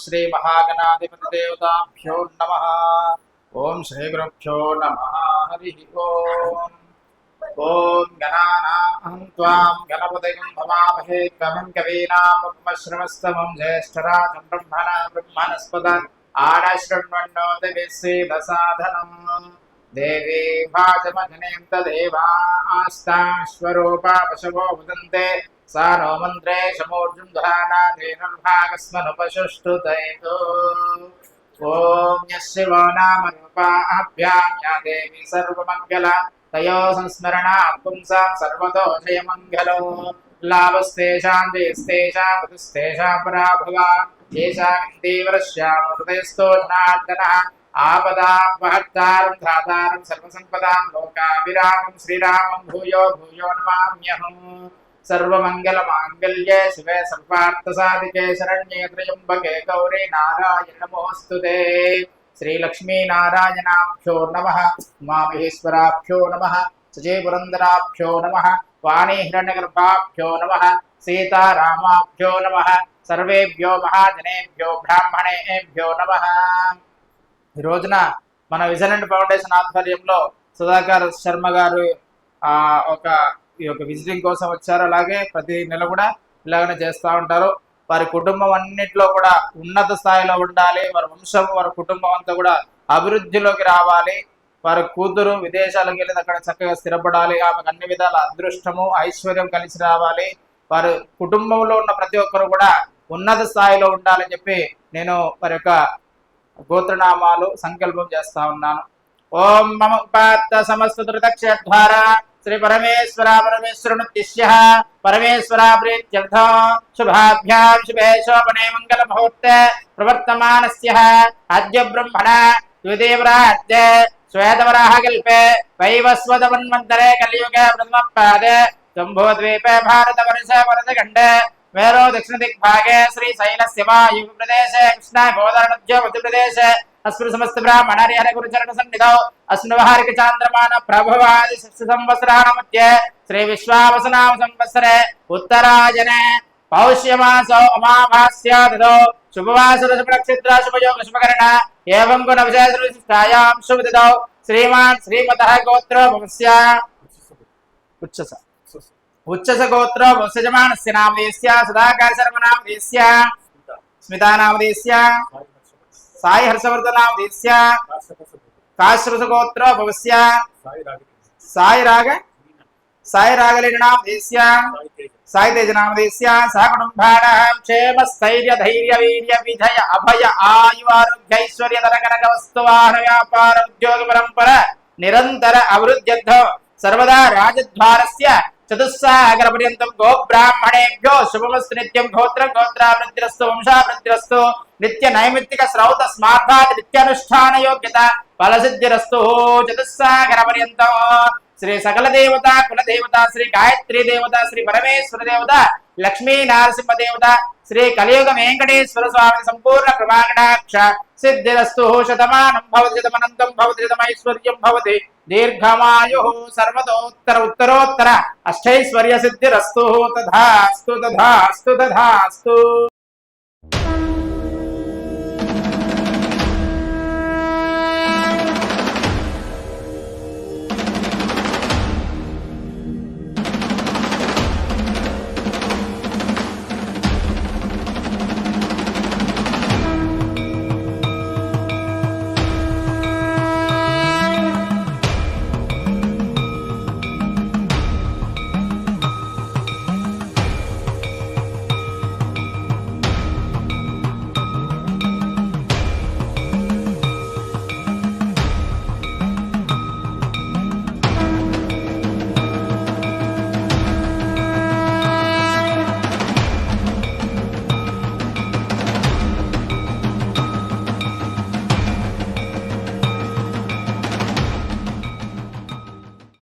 श्री महागणाधिपतिदेवताभ्यो नमः। ओम श्री गुरुभ्यो नमः। हरि ओम। ओम गणानां त्वां गणपतिं भवामहे कविं कवीनामुपमश्रवस्तमं ज्येष्ठराजं ब्रह्मणस्पद आडशृण्वन्नोतिभिस्सीदसाधनम्। देवी भाजमघनें तदेवा आस्ताश्वरूपा पशवो वदन्ते सा नो मन्त्रे शमोर्जुन्धनादेनुर्भागस्मनुपशुष्टुतैतो। ॐ यशिवो नाम रूपाभ्यां या देवी सर्वमङ्गला तयो संस्मरणात् पुंसां सर्वतो जयमङ्गलो। लाभस्तेषां जयस्तेषां ऋतुस्तेषां पराभवा येषां देवरस्यां हृदयस्थो जनार्दनः। आपदापहर्तारं धातारं सर्वसम्पदां लोकाभिरामं श्रीरामं भूयो भूयो नमाम्यहम्। सर्वमङ्गलमाङ्गल्ये शिवे सर्वार्थसाधिके शरण्ये त्र्यम्बके गौरी नारायणि नमोऽस्तुते। श्रीलक्ष्मीनारायणाभ्यो नमः। उमामहेश्वराभ्यो नमः। सजयपुरन्दराभ्यो नमः। वाणीहिरण्यगर्भाभ्यो नमः। सीतारामाभ्यो नमः। सर्वेभ्यो महाजनेभ्यो ब्राह्मणेभ्यो नमः। ఈ రోజున మన విజన్ ఫౌండేషన్ ఆధ్వర్యంలో సుధాకర్ శర్మ గారు ఈ యొక్క విజిటింగ్ కోసం వచ్చారు. అలాగే ప్రతి నెల కూడా ఇలాగనే చేస్తూ ఉంటారు. వారి కుటుంబం అన్నింటిలో కూడా ఉన్నత స్థాయిలో ఉండాలి. వారి వంశం వారి కుటుంబం అంతా కూడా అభివృద్ధిలోకి రావాలి. వారి కూతురు విదేశాలకు వెళ్ళి అక్కడ చక్కగా స్థిరపడాలి. ఆమెకు అన్ని విధాల అదృష్టము ఐశ్వర్యం కలిసి రావాలి. వారి కుటుంబంలో ఉన్న ప్రతి ఒక్కరు కూడా ఉన్నత స్థాయిలో ఉండాలని చెప్పి నేను వారి యొక్క గోత్రనామాలు సంకల్పం చేస్తా ఉన్నాను. ఓం మమ ఉపాత్త సమస్త ధృతక్షేత్ర శ్రీ పరమేశ్వర పరమేశ్వరునుద్దిశ్య పరమేశ్వర ప్రీత్యర్థ శుభాభ్యాం శుభే శోభనే మంగళ ముహూర్తే ప్రవర్తమానస్య అద్య బ్రహ్మణ ద్వితీయవ్రాజ్య శ్వేతవరాహకల్పే వైవస్వతమన్వంతరే కలియుగే ప్రథమ పాదే జంబూద్వీపే భారతవర్ష వరదఖండే మేరో దక్షిణ దిగ్భాగే శ్రీశైలస్య వాయువ్య ప్రదేశే కృష్ణా గోదావరి మధ్యప్రదేశే अस्मृ समस्त ब्राह्मण हरिहर गुरुचरण सन्निधौ अस्मृवहारिक चांद्रमान प्रभवादि संवत्सराणां मध्ये श्री विश्वावसुनाम संवत्सरे उत्तरायणे पौष्यमासो अमावास्या तिथौ शुभवासर शुभनक्षत्र शुभयोग शुभकरण एवं गुण विशेष विशिष्टायां शुभतिथौ श्रीमान् श्रीमतः गोत्र वंश्य उच्चस गोत्र वंशजमानस्य नामधेयस्य सुधाकर शर्मा नामधेयस्य स्मिता नामधेयस्य साई हर्षवर्धनामधेयस्य काश्यपगोत्र भवस्य साई रागलेन नामधेयस्य साई तेज नामधेयस्य सहकुटुम्बानां क्षेम स्थैर्य धैर्य वीर्य विजय अभय आयु आरोग्य ऐश्वर्य धनकनक वस्तुवाहन व्यापार उद्योग परंपरा निरंतर अभिवृद्ध्यर्थ सर्वदा राजद्वारस्य चतुस्सागरपर्यन्तं गो ब्राह्मणेभ्यो शुभमस्तु नित्यं गोत्रं गोत्रावृद्धिरस्तु वंशावृद्धिरस्तु नित्य नैमित्तिक श्रौत स्मार्तात् नित्यानुष्ठान योग्यता फलसिद्धिरस्तु चतुस्सागरपर्यन्तं श्री सकल देवता कुल देवता श्री गायत्री देवता श्री परमेश्वर देवता लक्ष्मी नारसिंह देवता श्री कलियुग वेंकटेश्वर स्वामी संपूर्ण कृपाकटाक्ष सिद्धिरस्तु शतमानं भवति शतमनन्तं भवति शतमैश्वर्यं भवति दीर्घमायुः सर्वतोत्तर उत्तरोत्तर अष्टैश्वर्य सिद्धिरस्तु तथास्तु तथास्तु तथास्तु।